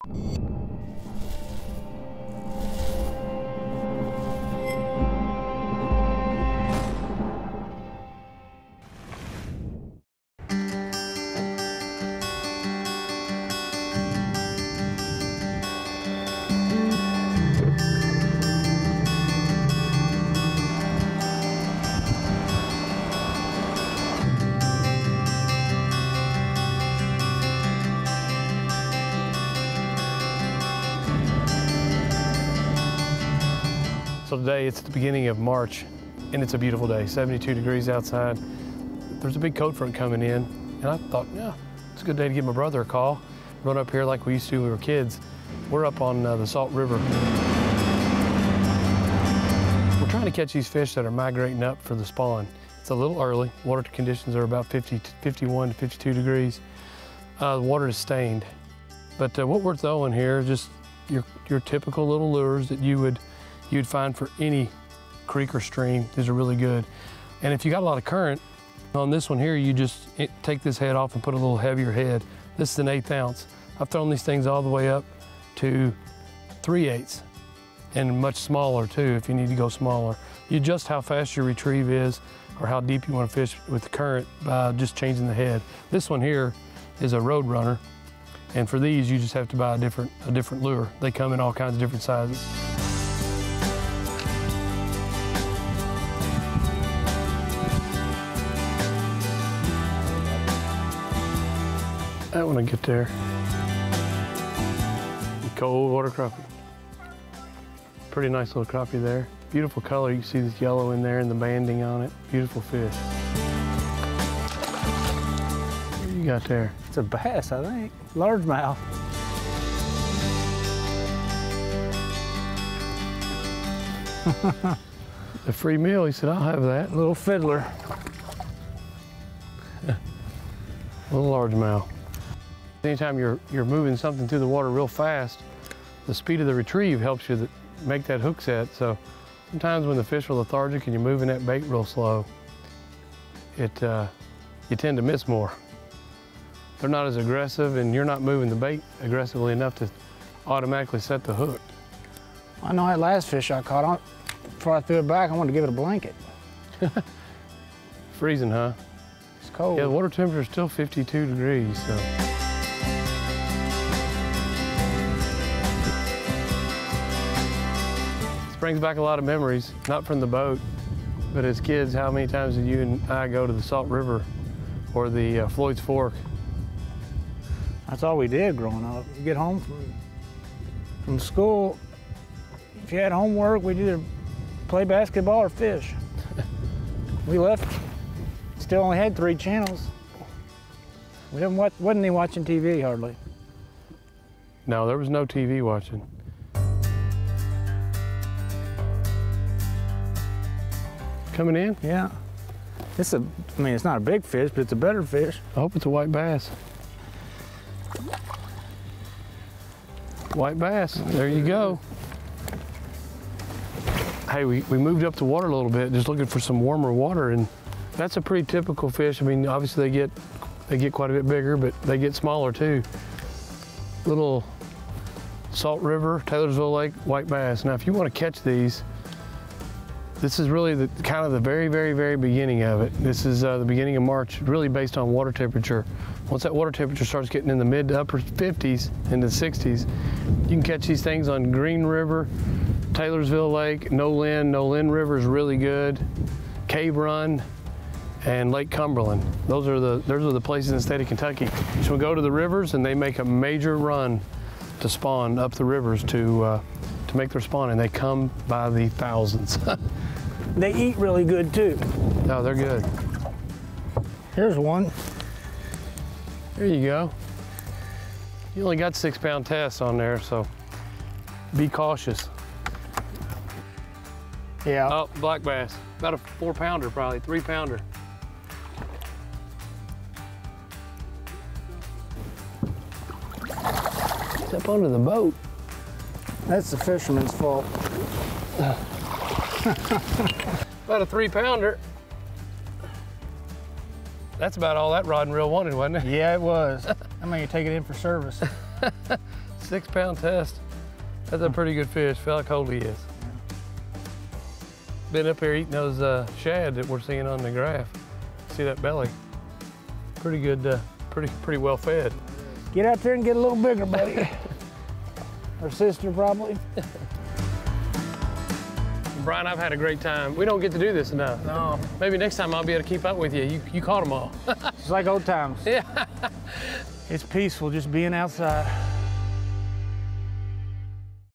So today it's the beginning of March and it's a beautiful day, 72 degrees outside. There's a big cold front coming in and I thought, yeah, it's a good day to give my brother a call, run up here like we used to when we were kids. We're up on the Salt River. We're trying to catch these fish that are migrating up for the spawn. It's a little early. Water conditions are about 51 to 52 degrees. The water is stained. But what we're throwing here is just your typical little lures that you'd find for any creek or stream. These are really good. And if you got a lot of current, on this one here, you just take this head off and put a little heavier head. This is an 1/8 ounce. I've thrown these things all the way up to 3/8 and much smaller too if you need to go smaller. You adjust how fast your retrieve is or how deep you want to fish with the current by just changing the head. This one here is a road runner. And for these, you just have to buy a different lure. They come in all kinds of different sizes. That one will get there. Cold water crappie. Pretty nice little crappie there. Beautiful color. You can see this yellow in there and the banding on it. Beautiful fish. What do you got there? It's a bass, I think. Largemouth. A free meal. He said, I'll have that. Little fiddler. Little largemouth. Anytime you're moving something through the water real fast, the speed of the retrieve helps you make that hook set. So sometimes when the fish are lethargic and you're moving that bait real slow, you tend to miss more. They're not as aggressive and you're not moving the bait aggressively enough to automatically set the hook. I know that last fish I caught, before I threw it back, I wanted to give it a blanket. Freezing, huh? It's cold. Yeah, the water temperature is still 52 degrees, so. This brings back a lot of memories, not from the boat, but as kids, how many times did you and I go to the Salt River or the Floyd's Fork? That's all we did growing up. We get home from school, if you had homework, we'd either play basketball or fish. We left, still only had 3 channels. We wasn't even watching TV hardly. No, there was no TV watching. Coming in? Yeah. I mean, it's not a big fish, but it's a better fish. I hope it's a white bass. White bass, there you go. Hey, we moved up the water a little bit, just looking for some warmer water, and that's a pretty typical fish. I mean, obviously they get quite a bit bigger, but they get smaller too. Little Salt River, Taylorsville Lake, white bass. Now, if you want to catch these, this is really kind of the very, very, very beginning of it. This is the beginning of March, really based on water temperature. Once that water temperature starts getting in the mid to upper 50s, into the 60s, you can catch these things on Green River, Taylorsville Lake, Nolin River is really good, Cave Run, and Lake Cumberland. Those are the places in the state of Kentucky. So we go to the rivers and they make a major run to spawn up the rivers to make their spawn, and they come by the thousands. They eat really good too. No, they're good. Here's one. There you go. You only got 6-pound tests on there, so be cautious. Yeah. Oh, black bass. About a 4-pounder probably, 3-pounder. It's up under the boat. That's the fisherman's fault. About a 3-pounder. That's about all that rod and reel wanted, wasn't it? Yeah, it was. I mean, you take it in for service. 6-pound test. That's a pretty good fish. Feel how cold he is. Been up here eating those shad that we're seeing on the graph. See that belly? Pretty good, pretty well fed. Get out there and get a little bigger, buddy. Her sister, probably. Brian, I've had a great time. We don't get to do this enough. No. Maybe next time I'll be able to keep up with you. You caught them all. It's like old times. Yeah. It's peaceful just being outside.